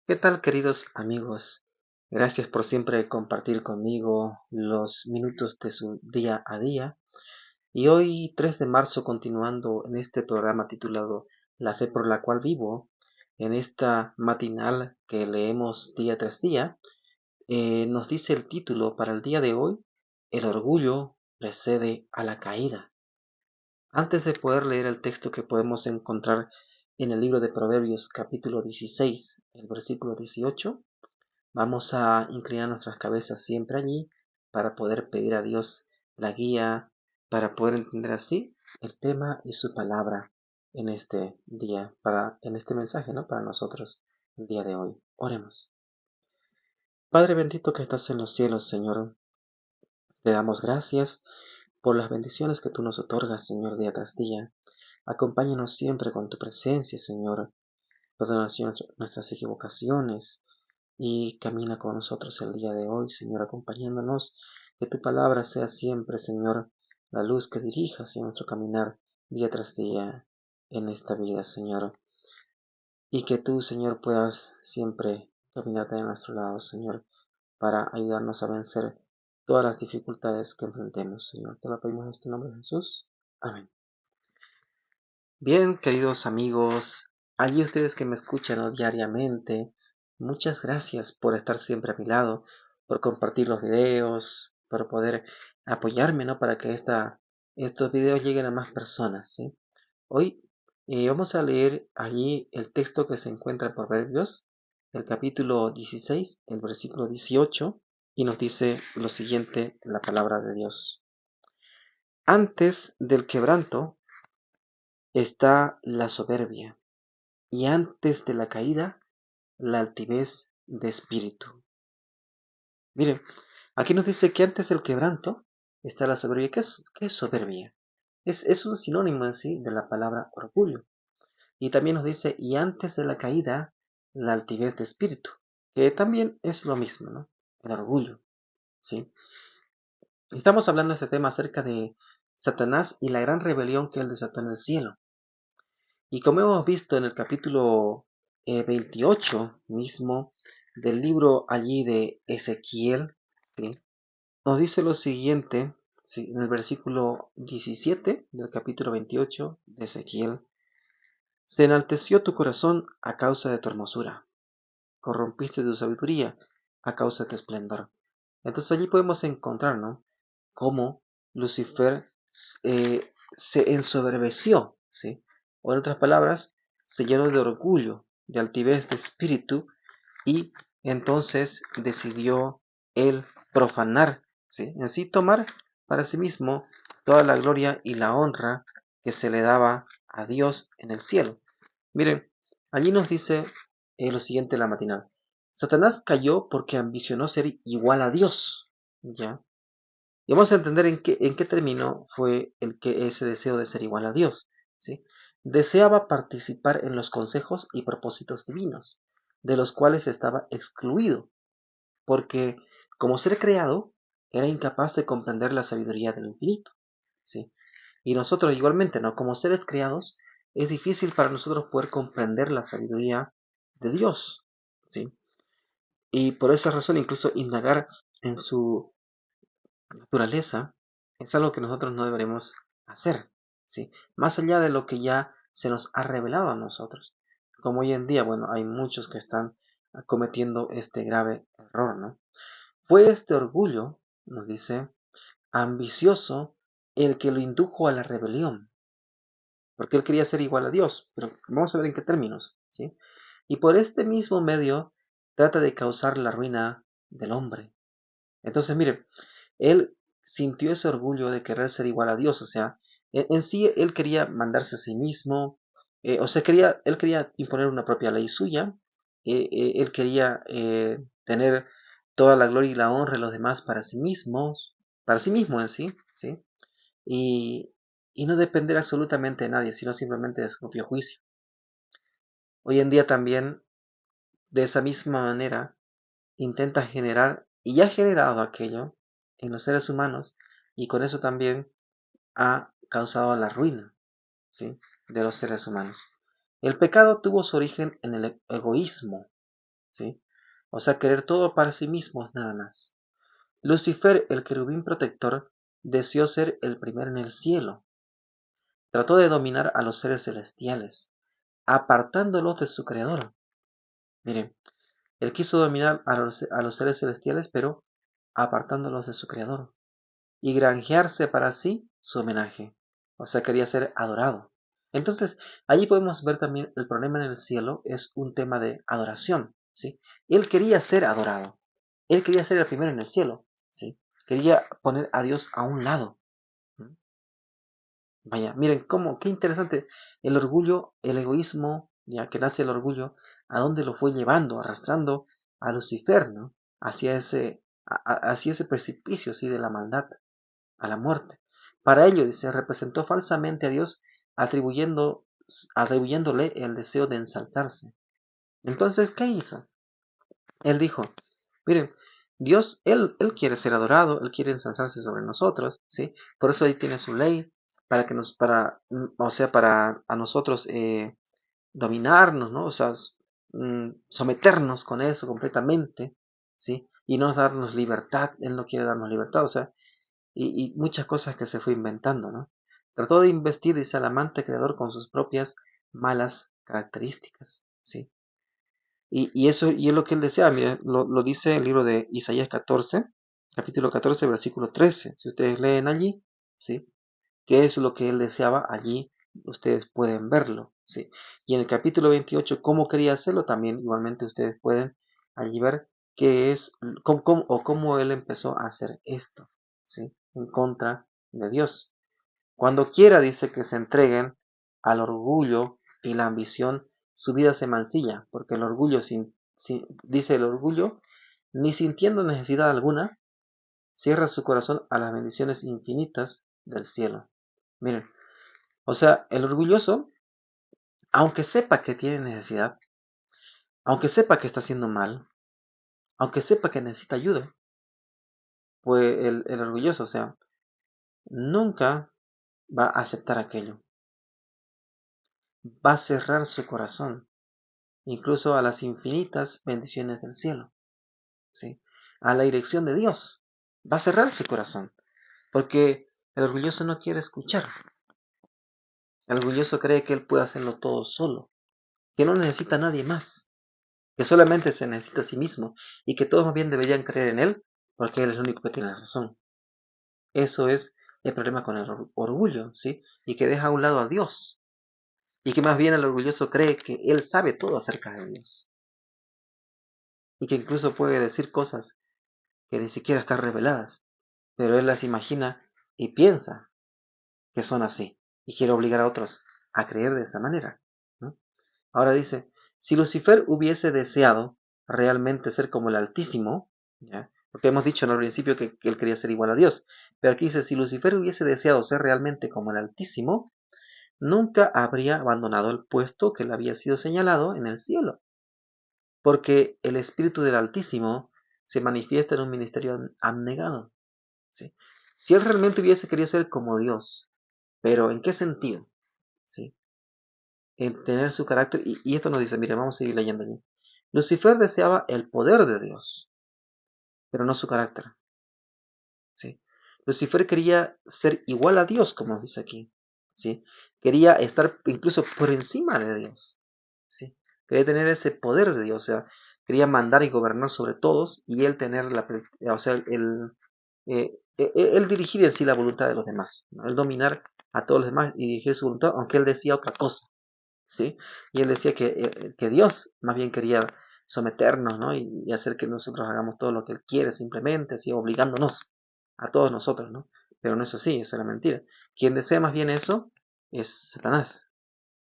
¿Qué tal, queridos amigos? Gracias por siempre compartir conmigo los minutos de su día a día. Y hoy, 3 de marzo, continuando en este programa titulado La fe por la cual vivo, en esta matinal que leemos día tras día, nos dice el título para el día de hoy: El orgullo precede a la caída. Antes de poder leer el texto que podemos encontrar en el libro de Proverbios capítulo 16, el versículo 18, vamos a inclinar nuestras cabezas siempre allí para poder pedir a Dios la guía, para poder entender así el tema y su palabra en este día, en este mensaje, ¿no? Para nosotros el día de hoy. Oremos. Padre bendito que estás en los cielos, Señor, te damos gracias por las bendiciones que tú nos otorgas, Señor, día tras día. Acompáñanos siempre con tu presencia, Señor. Perdona nuestras equivocaciones y camina con nosotros el día de hoy, Señor, acompañándonos. Que tu palabra sea siempre, Señor, la luz que dirija hacia nuestro caminar día tras día en esta vida, Señor. Y que tú, Señor, puedas siempre caminar de nuestro lado, Señor, para ayudarnos a vencer todas las dificultades que enfrentemos, Señor. Te lo pedimos en este nombre de Jesús. Amén. Bien, queridos amigos, allí ustedes que me escuchan, ¿no?, diariamente, muchas gracias por estar siempre a mi lado, por compartir los videos, por poder apoyarme, ¿no?, para que estos videos lleguen a más personas, ¿sí? Hoy vamos a leer allí el texto que se encuentra en Proverbios, el capítulo 16, el versículo 18, y nos dice lo siguiente en la palabra de Dios. Antes del quebranto está la soberbia, y antes de la caída, la altivez de espíritu. Miren, aquí nos dice que antes del quebranto está la soberbia. ¿Qué es soberbia? Es un sinónimo en sí de la palabra orgullo. Y también nos dice, y antes de la caída, la altivez de espíritu, que también es lo mismo, ¿no? El orgullo, ¿sí? Estamos hablando de este tema acerca de Satanás y la gran rebelión que él desató en el cielo. Y como hemos visto en el capítulo 28 mismo del libro allí de Ezequiel, ¿sí?, nos dice lo siguiente, ¿sí?, en el versículo 17 del capítulo 28 de Ezequiel: Se enalteció tu corazón a causa de tu hermosura, corrompiste tu sabiduría a causa de tu esplendor. Entonces allí podemos encontrar, ¿no?, cómo Lucifer se ensoberbeció, ¿sí? O en otras palabras, se llenó de orgullo, de altivez de espíritu, y entonces decidió él profanar, ¿sí?, en sí tomar para sí mismo toda la gloria y la honra que se le daba a Dios en el cielo. Miren, allí nos dice lo siguiente en la matinal: Satanás cayó porque ambicionó ser igual a Dios, ¿ya? Y vamos a entender en qué término fue ese deseo de ser igual a Dios, ¿sí? Deseaba participar en los consejos y propósitos divinos, de los cuales estaba excluido, porque como ser creado, era incapaz de comprender la sabiduría del infinito, ¿sí? Y nosotros igualmente, ¿no? Como seres creados, es difícil para nosotros poder comprender la sabiduría de Dios, ¿sí? Y por esa razón, incluso indagar en su naturaleza es algo que nosotros no deberemos hacer, ¿sí? Más allá de lo que ya se nos ha revelado a nosotros. Como hoy en día, bueno, hay muchos que están cometiendo este grave error, ¿no? Fue este orgullo, nos dice, ambicioso, el que lo indujo a la rebelión, porque él quería ser igual a Dios, pero vamos a ver en qué términos, ¿sí? Y por este mismo medio trata de causar la ruina del hombre. Entonces, mire, él sintió ese orgullo de querer ser igual a Dios, o sea, en sí él quería mandarse a sí mismo, o sea, él quería imponer una propia ley suya, él quería tener toda la gloria y la honra de los demás para sí mismo en sí, ¿sí? Y, y no depender absolutamente de nadie, sino simplemente de su propio juicio. Hoy en día también, de esa misma manera, intenta generar, y ya ha generado aquello en los seres humanos, y con eso también ha causado la ruina, ¿sí?, de los seres humanos. El pecado tuvo su origen en el egoísmo, ¿sí? O sea, querer todo para sí mismos nada más. Lucifer, el querubín protector, deseó ser el primero en el cielo. Trató de dominar a los seres celestiales, apartándolos de su creador. Miren, él quiso dominar a los seres celestiales, pero apartándolos de su creador, y granjearse para sí su homenaje. O sea, quería ser adorado. Entonces, allí podemos ver también el problema en el cielo es un tema de adoración, ¿sí? Él quería ser adorado. Él quería ser el primero en el cielo, ¿sí? Quería poner a Dios a un lado. ¿Mm? Vaya, miren qué interesante el orgullo, el egoísmo, ya que nace el orgullo, a dónde lo fue llevando, arrastrando a Lucifer, ¿no? Hacia ese precipicio, sí, de la maldad, a la muerte. Para ello, dice, representó falsamente a Dios, atribuyéndole el deseo de ensalzarse. Entonces, ¿qué hizo? Él dijo, miren, Dios, él quiere ser adorado, Él quiere ensalzarse sobre nosotros, ¿sí? Por eso ahí tiene su ley, o sea, para a nosotros dominarnos, ¿no? O sea, someternos con eso completamente, ¿sí? Y no darnos libertad, Él no quiere darnos libertad, o sea, y muchas cosas que se fue inventando, ¿no? Trató de investir, dice, al amante creador con sus propias malas características, ¿sí? Y es lo que él desea, mire, lo dice el libro de Isaías 14, capítulo 14, versículo 13. Si ustedes leen allí, ¿sí? ¿Qué es lo que él deseaba? Allí ustedes pueden verlo, ¿sí? Y en el capítulo 28, cómo quería hacerlo, también igualmente ustedes pueden allí ver qué es, cómo él empezó a hacer esto, ¿sí? En contra de Dios. Cuando quiera, dice, que se entreguen al orgullo y la ambición, su vida se mancilla, porque el orgullo, dice el orgullo, ni sintiendo necesidad alguna, cierra su corazón a las bendiciones infinitas del cielo. Miren, o sea, el orgulloso, aunque sepa que tiene necesidad, aunque sepa que está haciendo mal, aunque sepa que necesita ayuda, pues el orgulloso, o sea, nunca va a aceptar aquello. Va a cerrar su corazón incluso a las infinitas bendiciones del cielo, ¿sí? A la dirección de Dios. Va a cerrar su corazón, porque el orgulloso no quiere escuchar. El orgulloso cree que él puede hacerlo todo solo, que no necesita a nadie más, que solamente se necesita a sí mismo y que todos más bien deberían creer en él porque él es el único que tiene la razón. Eso es el problema con el orgullo, ¿sí? Y que deja a un lado a Dios y que más bien el orgulloso cree que él sabe todo acerca de Dios y que incluso puede decir cosas que ni siquiera están reveladas, pero él las imagina y piensa que son así y quiere obligar a otros a creer de esa manera, ¿no? Ahora dice, si Lucifer hubiese deseado realmente ser como el Altísimo, ¿ya? Porque hemos dicho al principio que él quería ser igual a Dios, pero aquí dice, si Lucifer hubiese deseado ser realmente como el Altísimo, nunca habría abandonado el puesto que le había sido señalado en el cielo, porque el Espíritu del Altísimo se manifiesta en un ministerio abnegado, ¿sí? Si él realmente hubiese querido ser como Dios, pero ¿en qué sentido? ¿Sí? En tener su carácter, y esto nos dice, mire, vamos a seguir leyendo allí. Lucifer deseaba el poder de Dios, pero no su carácter, ¿sí? Lucifer quería ser igual a Dios, como dice aquí, ¿sí? Quería estar incluso por encima de Dios, ¿sí? Quería tener ese poder de Dios, o sea, quería mandar y gobernar sobre todos y él tener o sea, él dirigir en sí la voluntad de los demás, ¿no? Él dominar a todos los demás y dirigir su voluntad, aunque él decía otra cosa, ¿sí? Y él decía que Dios más bien quería someternos, ¿no? Y hacer que nosotros hagamos todo lo que Él quiere simplemente, así obligándonos a todos nosotros, ¿no? Pero no es así, eso es una mentira. Quien desea más bien eso es Satanás,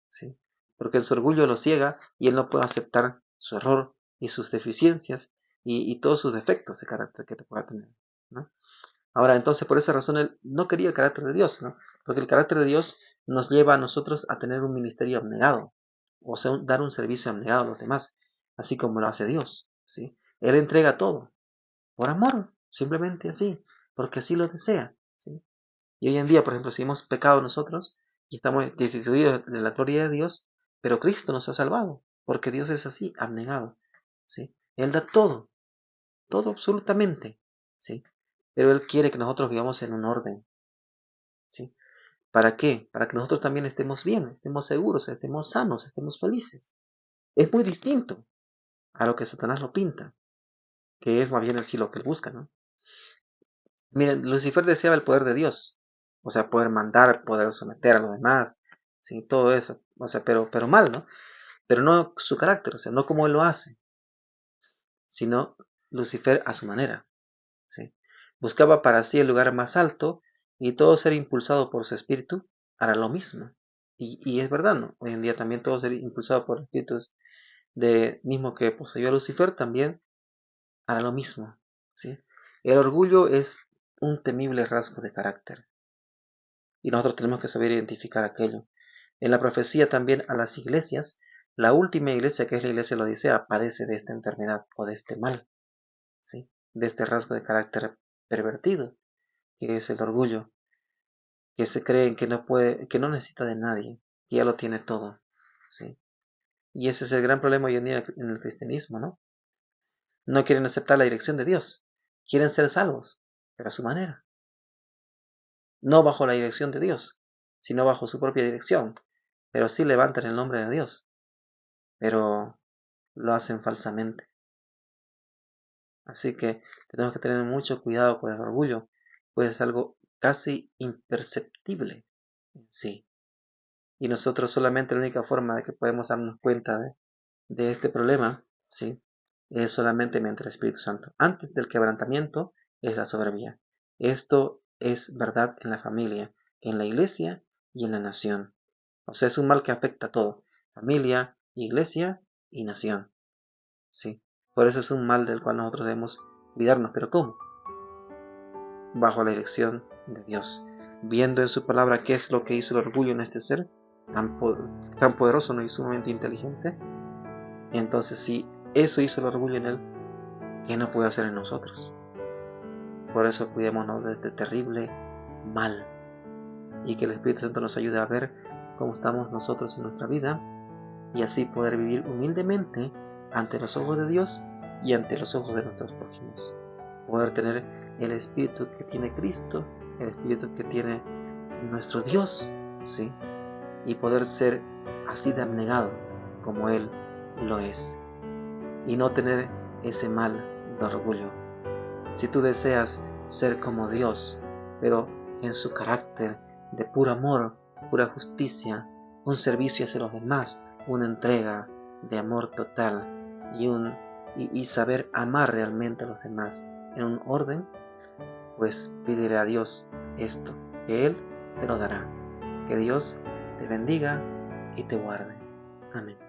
¿sí? Porque su orgullo lo ciega y él no puede aceptar su error y sus deficiencias y todos sus defectos de carácter que te pueda tener, ¿no? Ahora, entonces, por esa razón él no quería el carácter de Dios, ¿no? Porque el carácter de Dios nos lleva a nosotros a tener un ministerio abnegado, o sea, dar un servicio abnegado a los demás, así como lo hace Dios, ¿sí? Él entrega todo, por amor, simplemente así, porque así lo desea, ¿sí? Y hoy en día, por ejemplo, si hemos pecado nosotros y estamos destituidos de la gloria de Dios, pero Cristo nos ha salvado, porque Dios es así, abnegado, ¿sí? Él da todo, todo absolutamente, ¿sí? Pero Él quiere que nosotros vivamos en un orden, ¿sí? ¿Para qué? Para que nosotros también estemos bien, estemos seguros, estemos sanos, estemos felices. Es muy distinto a lo que Satanás lo pinta, que es más bien así lo que él busca, ¿no? Miren, Lucifer deseaba el poder de Dios, o sea, poder mandar, poder someter a los demás, sí, todo eso, o sea, pero mal, ¿no? Pero no su carácter, o sea, no como él lo hace, sino Lucifer a su manera, ¿sí? Buscaba para sí el lugar más alto y todo ser impulsado por su espíritu hará lo mismo. Y es verdad, ¿no? Hoy en día también todo ser impulsado por espíritus de mismo que poseyó a Lucifer también hará lo mismo, ¿sí? El orgullo es un temible rasgo de carácter y nosotros tenemos que saber identificar aquello. En la profecía también a las iglesias, la última iglesia, que es la iglesia de la Odisea, padece de esta enfermedad o de este mal, ¿sí? De este rasgo de carácter pervertido, que es el orgullo, que se creen que no puede, que no necesita de nadie, que ya lo tiene todo, ¿sí? Y ese es el gran problema hoy en día en el cristianismo, ¿no? No quieren aceptar la dirección de Dios, quieren ser salvos, pero a su manera, no bajo la dirección de Dios, sino bajo su propia dirección, pero sí levantan el nombre de Dios, pero lo hacen falsamente. Así que tenemos que tener mucho cuidado con el orgullo, pues es algo casi imperceptible en sí. Y nosotros solamente la única forma de que podemos darnos cuenta de este problema, ¿sí? Es solamente mediante el Espíritu Santo. Antes del quebrantamiento es la soberbia. Esto es verdad en la familia, en la iglesia y en la nación. O sea, es un mal que afecta a todo. Familia, iglesia y nación. ¿Sí? Por eso es un mal del cual nosotros debemos cuidarnos. ¿Pero cómo? Bajo la dirección de Dios. Viendo en su palabra qué es lo que hizo el orgullo en este ser, tan poderoso, ¿no? Y sumamente inteligente. Y entonces, si eso hizo el orgullo en él, ¿qué no puede hacer en nosotros? Por eso cuidémonos de este terrible mal. Y que el Espíritu Santo nos ayude a ver cómo estamos nosotros en nuestra vida y así poder vivir humildemente ante los ojos de Dios y ante los ojos de nuestros prójimos. Poder tener el espíritu que tiene Cristo, el espíritu que tiene nuestro Dios, ¿sí? Y poder ser así de abnegado como Él lo es. Y no tener ese mal de orgullo. Si tú deseas ser como Dios, pero en su carácter de puro amor, pura justicia, un servicio hacia los demás, una entrega de amor total y saber amar realmente a los demás en un orden, pues pídele a Dios esto, que Él te lo dará. Que Dios te bendiga y te guarde. Amén.